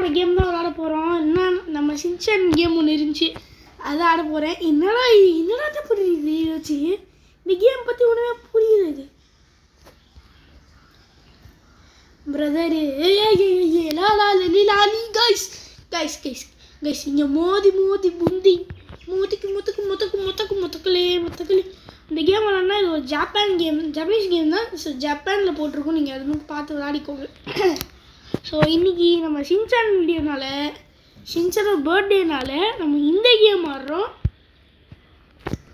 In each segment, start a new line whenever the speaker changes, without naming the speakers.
ஷின்சானோட game தான் விளாட போகிறோம். என்ன நம்ம ஷின்சான் கேம் ஒன்று இருந்துச்சு, அதை ஆட போகிறேன். என்னடா புரியுது வச்சு இந்த கேம் பற்றி ஒன்றுமே புரியுது பிரதரு. கைஸ் இங்கே மோதி புந்தி மொத்தக்குள்ளே இந்த கேம் விளாட்னா இது ஒரு ஜப்பானீஸ் கேம் தான். ஸோ ஜப்பானில் போட்டிருக்கோம், நீங்கள் அது மட்டும் பார்த்து விளையாடிக்கோங்க. ஸோ இன்றைக்கி நம்ம ஷின்சான் வீடியோனால, ஷின்சானோட பர்த்டேனால நம்ம இந்த கேம் ஆடுறோம்.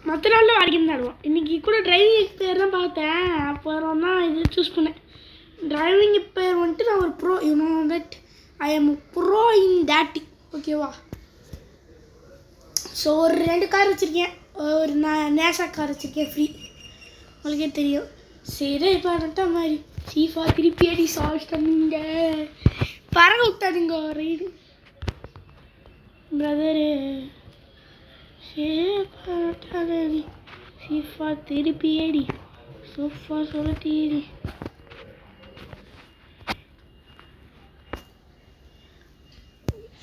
மற்ற நாளில் வேறு கேம் தான் ஆடுவோம். இன்றைக்கி கூட டிரைவிங் பேர் தான் பார்த்தேன், அப்புறம் தான் இது சூஸ் பண்ணேன். டிரைவிங் பேர் வந்துட்டு நான் ஒரு bro, that I M bro in that. ஓகேவா? ஸோ ஒரு 2 கார் வச்சுருக்கேன், ஒரு நேசா கார் வச்சுருக்கேன் ஃப்ரீ, உங்களுக்கே தெரியும். சரி இப்போ வந்துட்டா மாதிரி சீஃபா திருப்பி அடி சால்ஸ் தம்பிங்க பறக்க விட்டாதுங்க ரைடு பிரதரு. சரி சீஃபா திருப்பி அடி சோஃபா சொல்லி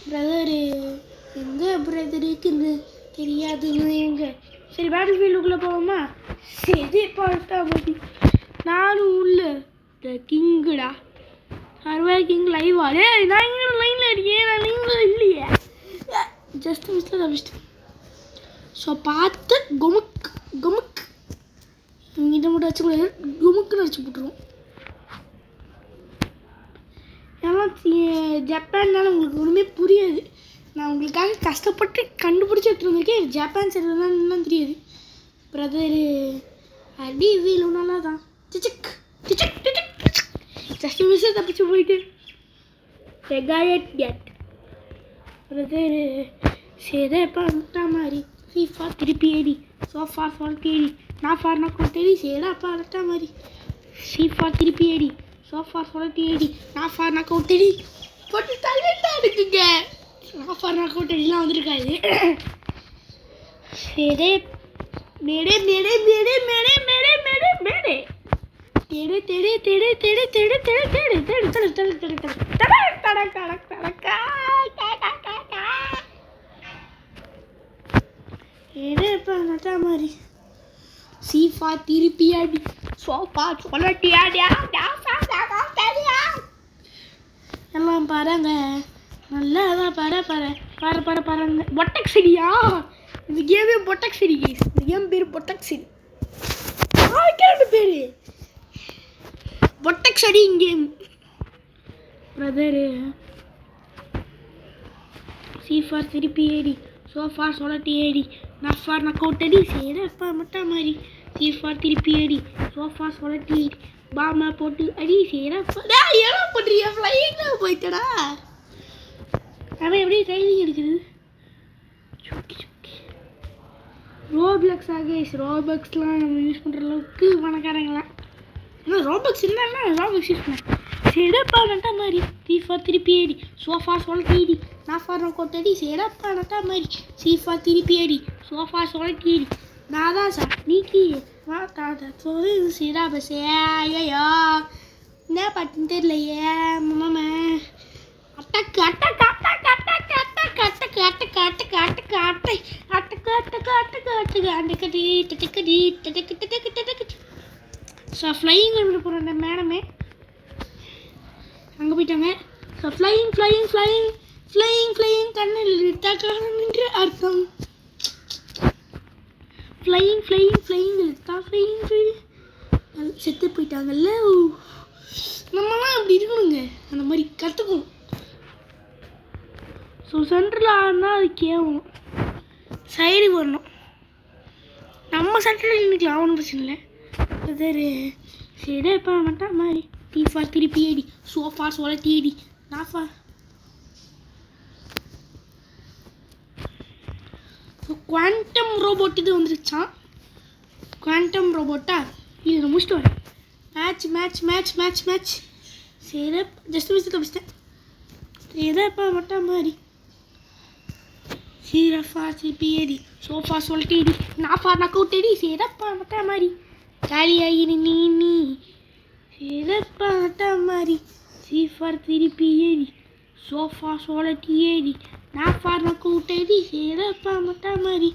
பிரதரு. எங்கே பிரதருக்குன்னு தெரியாதுங்க எங்க. சரி பேட்டில் ஃபீல்டுக்குள்ளே போவோமா? சரி பார்த்தா மதி நானும் உள்ள த கிங்குடா சர்வே கிங் லைவா? நான் இங்கே லைனில் இருக்கேன், நான் லைனில் இல்லையே, ஜஸ்ட் மிஸ்ல தப்பிச்சிட்டேன். ஸோ பார்த்து குமுக் இங்கிட்ட மட்டும் வச்சுக்கூடாது, குமுக்குன்னு வச்சு போட்டுருவோம். ஏன்னா ஜப்பான்னால உங்களுக்கு ஒன்றுமே புரியாது. நான் உங்களுக்காக கஷ்டப்பட்டு கண்டுபிடிச்சி எடுத்துகிட்டு வந்திருக்கேன். ஜப்பான் சைடில் தான் இன்னும் தெரியாது பிரதரு. அடி வீல் நல்லா தான் டிச்சிக் ஜஸ்ட் மிஸ்ஸை தப்பிச்சு போயிட்டு கேட் பிரதரு. சரி அப்பா மாதிரி ஃபீஃபா திருப்பி ஏடி சோஃபா சொல்லிட்டு ஏடி நான் ஃபார்னா கொட்டேடி. சரி அப்பா அலட்டா மாதிரி ஃபீஃபா திருப்பி ஏடி சோஃபா சொல்லிட்டு ஏடி நான் ஃபார்னா கொட்டேடி போட்டு தள்ளிட்டா இருக்குங்க. நான் ஃபார்னா கொட்டேடிலாம் வந்துருக்காது. சரி மேடே மாதிரி சீஃபா திருப்பி அடி சோஃபா சொல்லட்டி அடியா எல்லாம் பாருங்க நல்லா தான் பாருங்க. பொட்டக் சிடியா இந்த கேமே பொட்டக் சிடி. இந்த கேம் பேர் பொட்டக் சிடி. பேரு பொட்டக் சடி கேம் பிரதரு. சீஃபா திருப்பி ஏடி சோஃபா சொல்லட்டி ஏடி நான் ஃபார் நான் கோட்டடி. சரி அப்பா மட்டும் மாதிரி சீஃபா திருப்பி ஏடி சோஃபா சொல்லட்டி ஏடி பாமா போட்டு அடி. சரி ஏன்னா பண்ணுறியா ஃப்ளைங்காக போயிட்டடா. அவன் எப்படி ட்ரைனிங் எடுக்குது? ரோப்ளக்ஸ் ரோபக்ஸ்லாம் நம்ம யூஸ் பண்ணுற அளவுக்கு பணக்காரங்களாம். ஆனால் ரோபக்ஸ் இல்லைன்னா ரோபக்ஸ் யூஸ் பண்ணேன். சரிப்பா நட்டா மாதிரி சீஃபா திருப்பி ஏடி சோஃபா சொல்லட்டி ஏடி நான் ஃபார் கொட்டடி. சரிப்பா நட்டா மாதிரி சீஃபா திருப்பி ஏடி சோஃபா சொல்லட்டி ஏடி நான் தான் சார் நீக்கி வா தாத்தா சொல்லு. சீரா பஸ் ஐயோ என்ன பாட்டுன்னு தெரியலையே மாமா. அட்டக்கு ஸோ ஃப்ளையிங் போகிற மேடமே அங்கே போயிட்டாங்க. ஸோ ஃப்ளையிங் கண்ணில் நின்று அர்த்தம். ஃப்ளையிங் செத்து போயிட்டாங்கல்ல. நம்மலாம் அப்படி இருக்கணுங்க, அந்த மாதிரி கற்றுக்கணும். ஸோ சென்டரில் ஆடினா அது கேட்கணும், சைடு வரணும். நம்ம சென்டரில் நின்றுக்கலாம், ஒன்றும் பிரச்சனை இல்லை. பிரதரு சரி இப்போ மட்டும் மாதிரி டீஃபா திருப்பி ஏடி சோஃபா சொல்லட்டி ஏடி நாஃபா. ஸோ குவாண்டம் ரோபோட் இது வந்துருச்சான். குவாண்டம் ரோபோட்டா இது முடிச்சுட்டு வரேன். மேட்ச் சரி ஜஸ்ட் மிஸ் தப்பிச்சிட்டேன். சரிப்பா மட்டும் மாதிரி சீரஃபா திருப்பி ஏடி சோஃபா சொல்லிட்டு ஏடி நாஃபா நக்கவுட்டேடி. சரிப்பா மட்டும் மாதிரி காலியாகி நீ. சரிப்பா மட்டும் மாதிரி சீஃபார் திருப்பி ஏடி சோஃபா சோழட்டி ஏடி நான் ஃபார் கூட்டடி சேரப்பா மட்டா மாதிரி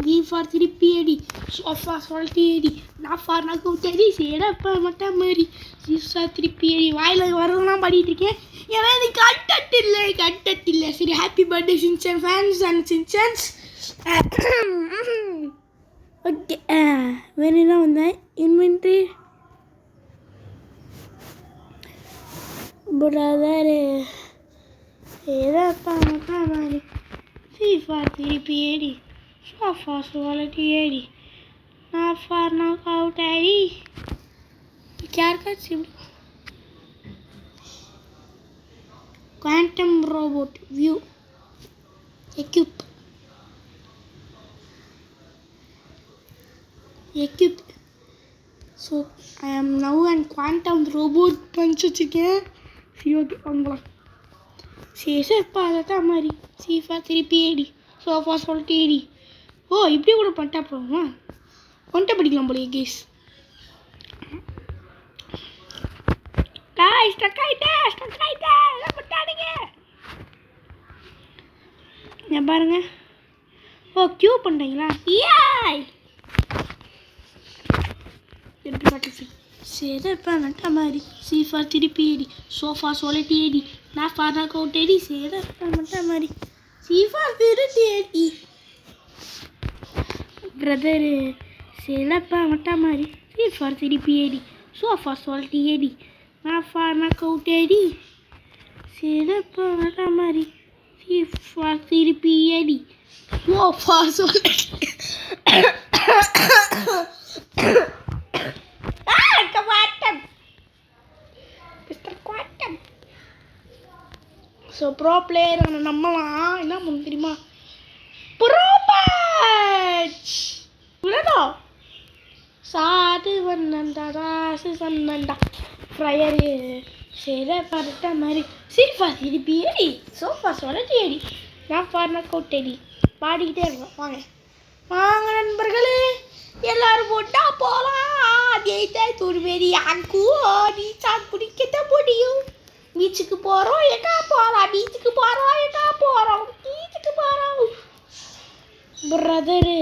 வி ஃபார் திருப்பி அடி சோஃபா சோழட்டி ஏடி நான் ஃபார் கூட்டடி சேரப்பா மட்டா மாதிரி சீசா திருப்பி அடி வாயில் வரலாம் பாடிட்டு இருக்கேன் ஏன்னா இது கண்டக்ட் இல்லை சரி happy birthday Shinchan fans and Shinchans okay வேறு என்ன வந்தேன் இன்வென்ட்ரி பிரதரு ஏதப்பா மட்டா மாதிரி ஃபீஃபா திருப்பி ஏடி சோஃபா சோழட்டி ஏடி நான் ஃபார் நாக் அவுட் ஆடி யாருக்காச்சும் quantum robot view equip so I am now an quantum robot punch வச்சுருக்கேன் சரி ஓகே வாங்கலாம் சேஷப்பா அதான் மாதிரி சீஃபா திருப்பி ஏடி சோஃபா சொல்லிட்டு ஏடி ஓ இப்படி கூட பண்ணிட்டா போகுமா ஒன்றை படிக்கலாம் போலியே கேஸ் ஸ்டக் ஆகிட்டேன் பண்ணாதீங்க நான் பாருங்க ஓ கியூ பண்ணுறீங்களா ஏய் எப்படி பாட்டு சேரப்பா நட்டா மாதிரி சீஃபா திருப்பி ஏடி சோஃபா சொல்லிட்டு ஏடி நான் ஃபார் கவுட் ஏடி சேரப்பா நட்டா மாதிரி சீஃபா திருட்டி ஏடி பிரதரு சேரப்பா நட்டா மாதிரி சீஃபா திருப்பி ஏடி சோஃபா சொல்லிட்டு ஏடி நான் ஃபார் கவுட் ஏடி சேரப்பா நட்டா மாதிரி சீஃபா திருப்பி ஏடி சோஃபா சொல்லிட்டு ஸோ ப்ரோ பிளேயர் நம்மலாம் என்ன பண்ண தெரியுமா ப்ரோ பேட்ச் இவ்வளோதா சாது வந்தண்டா ராசு சந்தண்டா ஃப்ரையரு சரி பரட்டா மாதிரி சீஃபா திருப்பி ஏடி சோஃபா சொல்லிட்டு ஏடி நான் ஃபார்னா கோட்டேடி பாடிக்கிட்டே இருக்கோம் வாங்க நண்பர்களே எல்லாரும் போட்டா போகலாம் ஜெயித்தா துருமேரி யாருக்கு நீ சாக்கு பிடிக்கத்த முடியும் பீச்சுக்கு போகிறோம் எக்கா போகலாம் பீச்சுக்கு போகிறோம் பிரதரு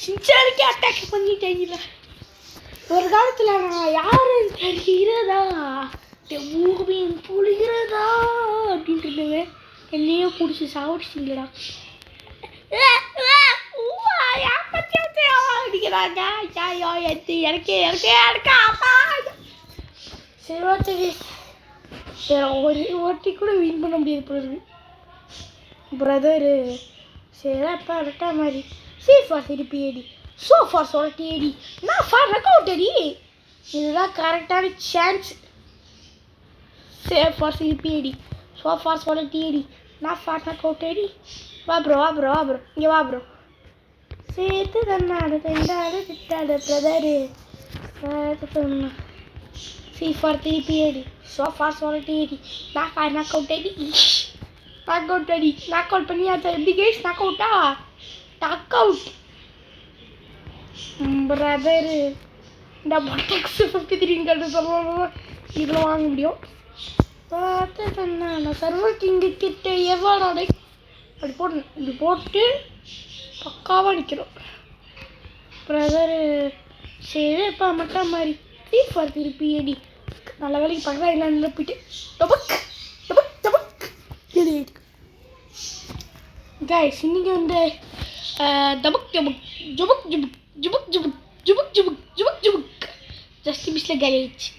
சின்சானுக்கே அட்டாக் பண்ணிட்டேங்களா ஒரு காலத்தில் நான் யாரும் தெரிகிறதா மூவின் புரிகிறதா அப்படின்ட்டு இருந்தேன் என்னையோ பிடிச்சி சாப்பிடுச்சிங்களா அடிக்கிறாங்க எனக்கு சரி ஓகே ஓட்டி கூட வின் பண்ண முடியாது பிரதரு சரிப்பா விட்டா மாதிரி சீஃபா திருப்பி ஏடி சோஃபா சொல்லிட்டு ஏடி நான் ஃபார் அவுட் அடி இதுதான் கரெக்டான சான்ஸ் சேஃபா திருப்பி ஏடி சோஃபா சொல்லிட்டு ஏடி நான் ஃபார் அவுட் அடி வா ப்ரோ இங்கே வா ப்ரோ சேர்த்து தன்னாடு தண்டாடு திட்டாடு பிரதரு சொன்ன சீஃபா திருப்பி ஏடி சோஃபா சொல்லிட்டு ஏடி நான் ஃபார் அவுட் அடி நாக் அவுட் பண்ணியாச்சா எப்படி கேஸ் நாக் அவுட் பிரதரு இந்த பொட்டக்ஸ் 53 சொல்லணும் இதில் வாங்க முடியும் பார்த்து தன்னா சர்வர் கிங்கு கிட்ட எவ்வளோ அப்படி போடணும் இப்படி போட்டு பக்காவாக நிற்கிறோம் பிரதரு சரிப்பா மட்டும் மாதிரி சீஃபா திருப்பி ஏடி நல்ல வேலைக்கு பக்கத்தில் என்ன போயிட்டு டபக் கைஸ் இன்னைக்கு வந்து ஜுபுக் ஜஸ்ட் மிஸ்ல காலி ஆயிடுச்சு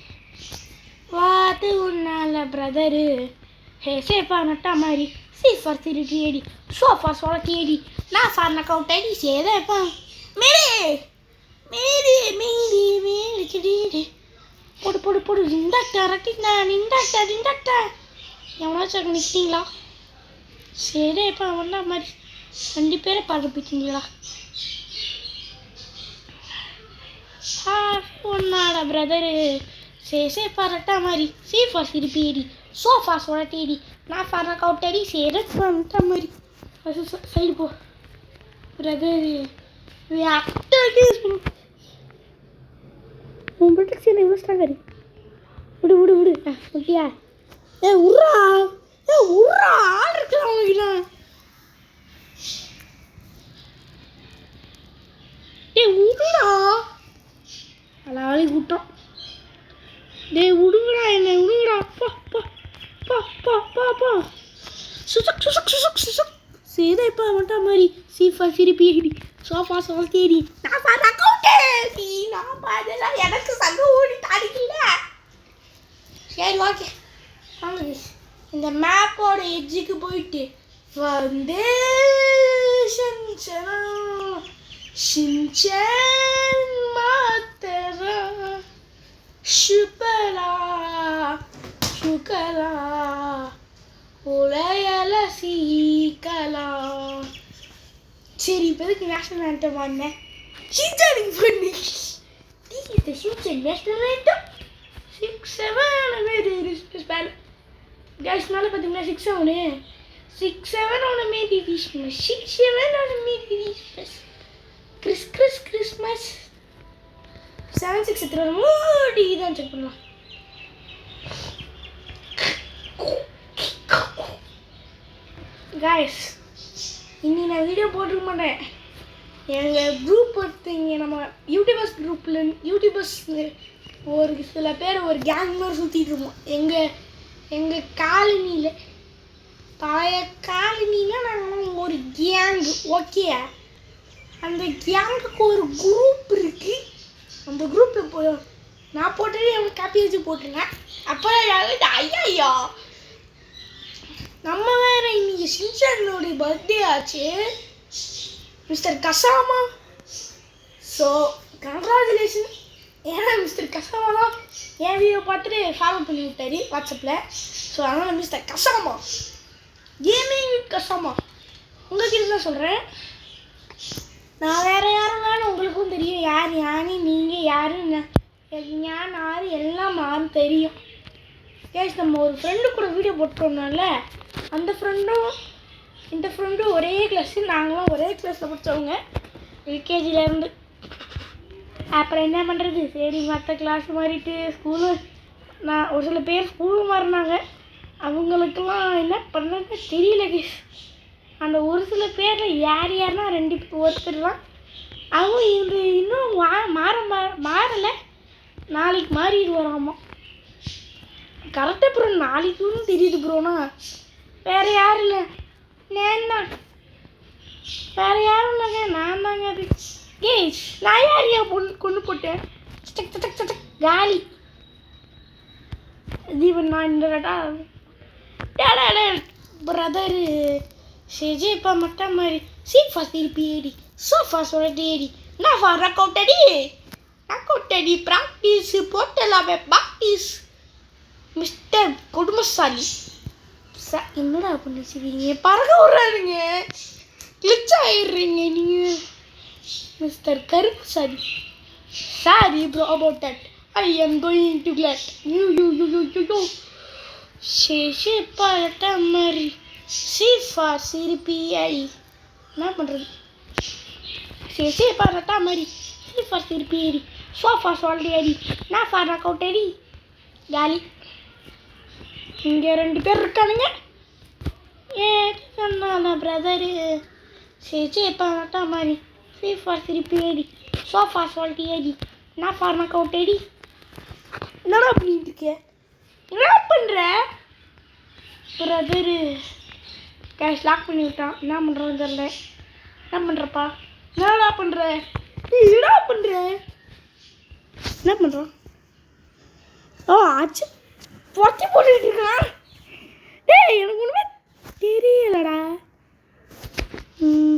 பார்த்து உன்னால பிரதரு சேஃபா நட்டா மாதிரி சீஃபா திருப்பி ஏடி சோஃபா சொல்லிட்டு ஏடி நான் ஃபார் அவுட் ஐடி சேதப்பா மேரி செடி போடு நிண்டாக்டா எவனாச்சும் நிற்கிங்களா சரிப்பா ஒன்றா மாதிரி 2 பேரை பாட்டு போயிட்டீங்களா ஒன்னாட பிரதரு சேஃபா ரட்டா மாதிரி சீஃபா திருப்பி ஏடி சோஃபா சொல்லிட்டு ஏடி நான் ஃபார் அவுட் அடி சேரட்டா மாதிரி சைடு போ பிரதரு உன் ப்ரொடெக்ஷன் எவ்வளோ ஸ்ட்ராங் விடு ஓகேயா உர்றா உர்றா ஆள் இருக்கலாம் உங்ககிட்ட. விடுடா அலாளி விட்டோம். விடுங்கடா என்ன விடுங்கடா. அப்பா அப்பா அப்பா அப்பா அப்பா அப்பா சுசக் சுசக் சுசக் சுசக் சேதா இப்போ மட்டும் மாதிரி சீஃபா சிரிப்பி சோஃபா சோல்தேடி நான் பார்த்தா கவுட்டேடி நான் பார்த்தா எனக்கு சங்க ஓடி தாடிக்கல. சரி ஓகே வாங்க இந்த மேப்போட எட்ஜுக்கு போயிட்டு வந்து ஷின்சான் மாத்தரா ஷுபலா ஷுகலா உலையல சீக்கலாம். சரி இப்போ எதுக்கு நேஷனல் ஆண்டம் ஆடினேன்? ஷின்சானுக்கு பண்ணி இந்த ஷின்சான் நேஷனல் ஆண்டம் 6-7 மேரி ஸ்பெஷல் கேஸ் மேலே பார்த்தீங்கன்னா 6-7 on a Merry Christmas 6-7 on a Merry Christmas Christmas 7-6 எத்தனை மூடி தான் செக் பண்ணலாம். காய்ஸ் இன்னி நான் வீடியோ போட்டிருக்க மாட்டேன். எங்கள் குரூப் ஒருத்தங்க நம்ம யூடியூபர்ஸ் ஒரு சில பேர் ஒரு கேங் மாதிரி சுற்றிட்டு இருப்போம். எங்கள் காலனியில் பழைய காலனியில் நாங்கள் ஒரு கேங்கு. ஓகே அந்த கேங்குக்கு ஒரு குரூப் இருக்குது. அந்த குரூப்பில் போய் நான் போட்டதே அவங்க காப்பி வச்சு போட்டிருந்தேன். அப்புறம் ஐயா நம்ம வேறு இன்னைக்கு ஷின்சானோடைய பர்த்டே ஆச்சு மிஸ்டர் கசாமா. So congratulation. ஏன்னா மிஸ்டர் கசாமா தான் என் வீடியோ பார்த்துட்டு ஃபாலோ பண்ணி விட்டாரு வாட்ஸ்அப்பில். ஸோ அதனால் மிஸ்டர் கசாமா கேமிங் கசாமா உங்கள்கிட்ட தான் சொல்கிறேன். நான் வேறு யாரும் வேணும் உங்களுக்கும் தெரியும் யார் யானி நீங்கள் யாருன்னு ஞான் யார் எல்லாம் மாறும் தெரியும். கேஸ் நம்ம ஒரு ஃப்ரெண்டு கூட வீடியோ போட்டோம்னால அந்த ஃப்ரெண்டும் இந்த ஃப்ரெண்டும் ஒரே கிளாஸு. நாங்களும் ஒரே கிளாஸில் படித்தவங்க எல்கேஜிலேருந்து. அப்புறம் என்ன பண்ணுறது, சரி மற்ற கிளாஸ் மாறிட்டு ஸ்கூலு நான் ஒரு சில பேர் ஸ்கூலு மாறினாங்க. அவங்களுக்கெல்லாம் என்ன பண்ணது தெரியல கேஸ். அந்த ஒரு சில பேரில் யாருன்னா 2 ஒருத்தர் தான். அவங்க இன்னும் மாறலை. நாளைக்கு மாறிடுவாராம்மா கரெக்டாக. ப்ரோ நாளைக்குன்னு தெரியுது ப்ரோனா. வேறு யாரும் இல்லை நான் தான். வேறு யாரும் இல்லைங்க நான் தாங்க. அது நான் யாரையா கொண்டு போட்டேன் சட்டக் சட்டக் சட்டக் காலி தீபன் நான் இந்த பிரதரு செஜேப்பா மட்டும் மாதிரி சீஃபா திருப்பி ஏடி சோஃபா சொல்லிட்டு ஏடி நான் வர கொட்டடி ப்ராக்டிஸ் போட்டலாமே ப்ராக்டிஸ் மிஸ்டர் குடும்பசாலி. என்னடா பண்ணிச்சுக்கிறீங்க பறக்க விட்றாருங்க கிளிச் ஆகிடுறீங்க நீங்கள் mister Karuppu sorry. Sorry bro about that I am going to glad you சேஷே பாட்ட மாதிரி சீஃபா சிரிப்பி அடி என்ன பண்ணுறது. சேஷே பாட்ட மாதிரி சீஃபா சிரிப்பி அடி சோஃபா சொல்லிட்டு அடி நான் ஃபாரா கவுட்டடி காலி. இங்கே 2 பேர் இருக்கானுங்க. சொன்னால பிரதரு சேச்சே பாட்ட மாதிரி சீஃபா சிரிப்பி அடி சோஃபா சொல்லிட்டு அடி நான் ஃபாரா கவுட்டடி. என்னடா பண்ணிட்டு இருக்க என்ன பண்ணுற பிரதரு கேஷ் லாக் பண்ணி விட்டான். என்ன பண்ணுறோன்னு தெரியல. என்ன பண்ணுறப்பா என்னடா பண்ணுற என்னடா பண்ணுற என்ன பண்ணுறான்? ஓ ஆச்சு பொத்தி போட்டுக்கிட்டு இருக்கான். டேய் எனக்கு ஒன்றுமே தெரியலடா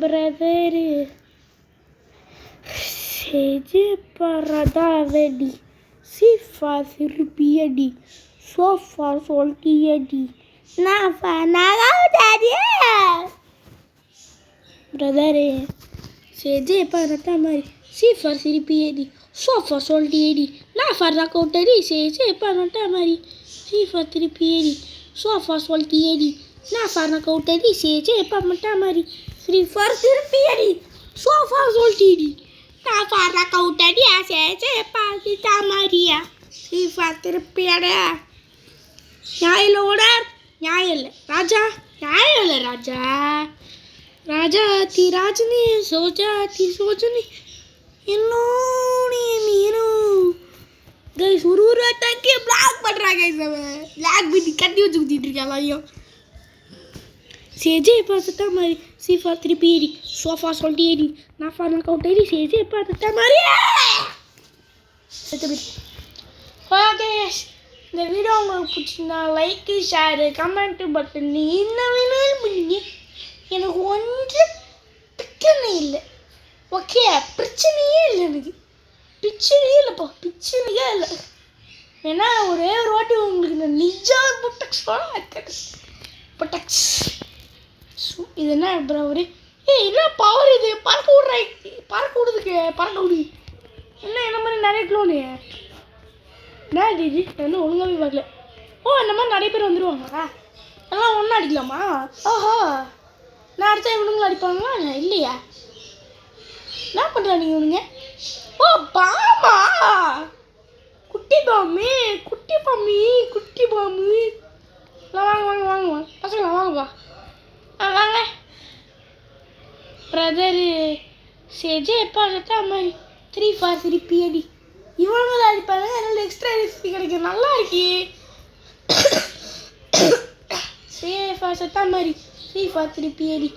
பிரதரு செஜு பரதா வெடி சீஃபா சிறுபியடி சோஃபா சொல்லியடி நான் பிரதரு செஜு பரதா மாதிரி சீஃபா சிறுபியடி சோஃபா சொல்லியடி நான் ஃபர்ரா கவுட்டடி செஜு பரதா மாதிரி சீஃபா திருப்பியடி சோஃபா சொல்லியடி நான் ஃபர்ரா கவுட்டடி செஜு பரதா மாதிரி சீஃபா திருப்பியடி சோஃபா சொல்லியடி நான் ஃபர்ரா கவுட்டடி செஜு பரதா மாதிரியா சீஃபா திருப்பியடா நியாயம் இல்லை ஓனர், நியாயம் இல்லை ராஜா, நியாயம் இல்லை ராஜா. ராஜா தி ராஜனி சோஜா தி சோஜனி என்னோடைய மீனும் கைஸ் ஒரு அட்டாக்கே பிளாக் பண்ணுறாங்க. கைஸ் அவன் பிளாக் பண்ணி கட்டி வச்சு குத்திட்டு இருக்கேன் எல்லாரையும். சேஜே பார்த்துட்டா மாதிரி சீஃபா திருப்பி ஏறி சோஃபா சொல்லிட்டு ஏறி நான் ஃபார்ம் அக்கௌண்ட் ஏறி சேஜே பார்த்துட்டா மாதிரி. ஓகே, இந்த வீடியோ உங்களுக்கு பிடிச்சிருந்தா லைக்கு ஷேரு கமெண்ட்டு பட்டன் என்ன வேணாலும் பண்ணுங்க. எனக்கு ஒன்றும் பிரச்சனை இல்லை. ஓகே, பிரச்சனையே இல்லை, எனக்கு பிரச்சனையே இல்லைப்பா, பிரச்சனையே இல்லை. ஏன்னா ஒரே ஒரு வாட்டி உங்களுக்கு இந்த நிஜா புட்டக்ஸ் புட்டக்ஸ் இது என்ன ப்ரோ ஒரு என்ன பவர் இது பறக்க விட்றாய், பறக்க விடுதுக்கு பறக்க விடுது என்ன மாதிரி நிறைய க்ளோனு என்ன இது என்ன ஒழுங்காகவே பார்க்கல. இந்த மாதிரி நிறைய பேர் வந்துடுவாங்களா, எல்லாம் ஒன்றா அடிக்கலாமா? ஓஹோ, நான் அடித்தா இவனுங்களும் அடிப்பாங்களா இல்லையா? என்ன பண்ணுறா நீங்கள் இவனுங்க? பாமா குட்டி பாம்பு, குட்டி பாம்பு, குட்டி பாம்பு. வாங்க வாங்க வாங்க வாங்க பசங்களா வாங்கப்பா, வாங்க. பிரதரு சேஜே பார்த்தா மாதிரி 3 4 பிஎடி இவங்க தான் அடிப்பாங்க. அதனால எக்ஸ்ட்ரா ரெசிபி கிடைக்கும், நல்லா இருக்கே. சேஃபா மாதிரி 3 4 பிஎடி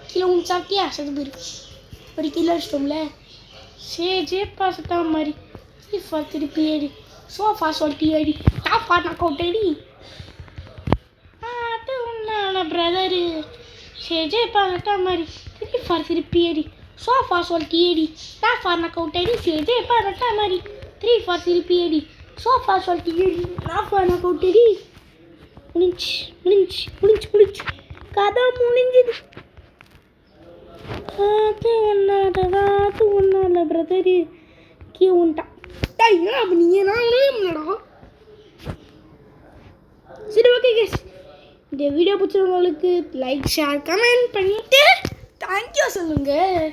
கிலோ ஒன்று சாப்பிட்டியா சத்து போயிருக்கு, ஒரு கிலோ அடிச்சிட்டோம்ல. சேஜே பார்த்தா மாதிரி 3 4 பிஎடி சோஃபா சொல்லிட்டு ஏடி டாப்பா நான் கவுட்டடி. அது ஒன்றான பிரதரு சேஜே பார்த்தா மாதிரி 3 4 பிஎடி சோஃபா சொல்லிட்டு ஏடி டாப்பா நான் கவுட்டடி. சேஜே பார்த்தா மாதிரி 3 4 பிஎடி சோஃபா சொல்லிட்டு ஏடி டாப்பா நான் கவுட்டடி. முடிஞ்சு முடிஞ்சு முடிஞ்சு முடிஞ்சு கதை முடிஞ்சுது. அது ஒன்றால பிரதரு கீ உண்டான். அப்போ நீங்கள் நாங்களே சரி ஓகே கேஸ், இந்த வீடியோ பிடிச்சவங்களுக்கு லைக் ஷேர் கமெண்ட் பண்ணிவிட்டு தேங்க்யூ சொல்லுங்கள்,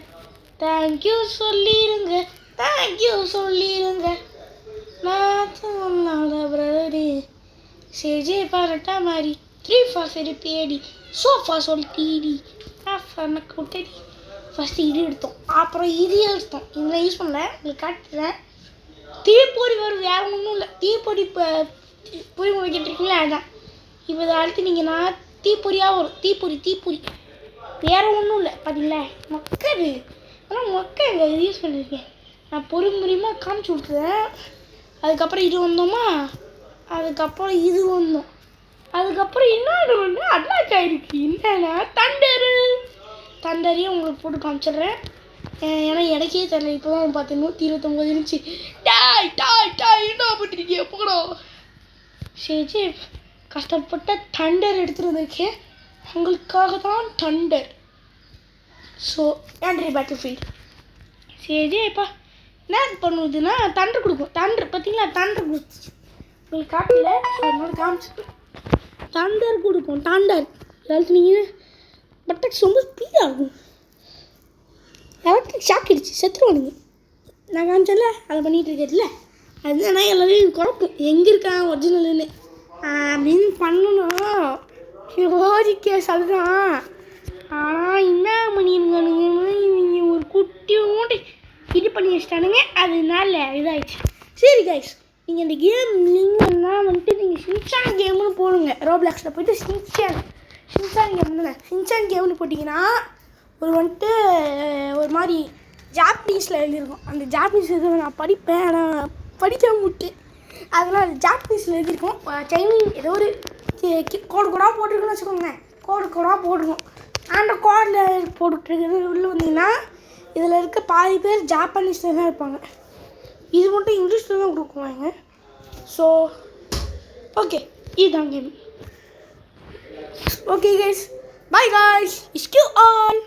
தேங்க்யூ சொல்லிடுங்க, தேங்க்யூ சொல்லிடுங்க. நான் சொன்னால பிரதரு சேஜே பாரட்டா மாதிரி 3 4 பிஎடி சோஃபா சொல்லிட்டு கூட்டடி. ஃபஸ்ட்டு இது எடுத்தோம், அப்புறம் இது எடுத்தோம். இதில் யூஸ் பண்ணல, உங்களுக்கு காட்டுறேன். தீப்பொறி வரும், வேறு ஒன்றும் இல்லை. தீப்பொறி இப்போ பொறி முடிக்கிட்டுருக்கீங்களா, அதுதான். இப்போ இதை அடுத்து நீங்கள் நான் தீப்பொறியாக வரும். தீப்பொறி தீப்பொறி வேறு ஒன்றும் இல்லை. பார்த்தீங்களா மக்கது, ஆனால் மொக்க எங்கள் இது யூஸ் பண்ணியிருக்கேன். நான் பொறுமுறையாக காமிச்சு விட்ருவேன். அதுக்கப்புறம் இது வந்தோமா, அதுக்கப்புறம் இது வந்தோம், அதுக்கப்புறம் இன்னொன்று ஒன்று அட்டாக் ஆகிருக்கு. என்னன்னா தண்டரையும் உங்களுக்கு போட்டு காமிச்சிடுறேன். ஏன்னா எனக்கே தெரியல, இப்போ தான் பார்த்தேன் 129 இருந்துச்சு. டாய் டாய் டாய் என்ன பண்ணிருக்கீங்க போடா. சரி கஷ்டப்பட்ட தண்டர் எடுத்துகிட்டு வந்திருக்கேன், உங்களுக்காக தான் தண்டர். ஸோ ஆண்ட்ரி பேட்டில் ஃபீல்டு சரிப்பா என்ன பண்ணுவதுன்னா தண்டர் கொடுக்கும். தண்டர் பார்த்தீங்களா, தண்டர் கொடுத்துச்சு. உங்களுக்கு காட்டல, அதனால காமிச்சிட்டு தண்டர் கொடுக்கும். தண்டர் அதாவது நீங்கள் பட் ரொம்ப ஸ்பீடாக இருக்கும். எலக்ட்ரிக் ஷாக் அடிச்சு செத்துருவானுங்க. நான் காமிச்சல அதை பண்ணிகிட்டு இருக்கிறதுல அதுதான் நான் எல்லாரையும் குழப்பம் எங்கே இருக்கான் ஒரிஜினல்னு அப்படின்னு பண்ணணும். ஓஜிக்கே சொல்கிறான். ஆனால் என்ன பண்ணியிருக்கானுங்க, இவங்க ஒரு குட்டி மூட்டை இது பண்ணி வச்சிட்டானுங்க. அதனால இதாகிடுச்சு. சரி கைஸ், நீங்கள் இந்த கேம் லிங்க்லாம் வந்துட்டு நீங்கள் ஷின்சான் கேம்னு போடுங்க. ரோப்ளாக்ஸில் போய்ட்டு ஷின்சான் கேம் தானே, ஷின்சான் கேம்னு போட்டிங்கன்னா வந்துட்டு ஒரு மாதிரி ஜாப்பனீஸில் எழுதியிருக்கோம். அந்த ஜாப்பனீஸ் எழுதி நான் படிப்பேன், ஆனால் படிக்க முட்டேன். அதனால் அது ஜாப்பனீஸில் எழுதியிருக்கோம். சைனீஸ் ஏதோ ஒரு கோடு கோடாக போட்டிருக்குன்னு வச்சுக்கோங்க, கோடு கோடாக போட்டிருக்கோம். அந்த கோடில் போட்டுட்ருக்கிறது உள்ளே வந்தீங்கன்னா இதில் இருக்க பாதி பேர் ஜாப்பனீஸில் தான் இருப்பாங்க. இது மட்டும் இங்கிலீஷில் தான் கொடுக்குவாங்க. ஸோ ஓகே, இதுதான் game. Okay guys, bye guys, it's you all.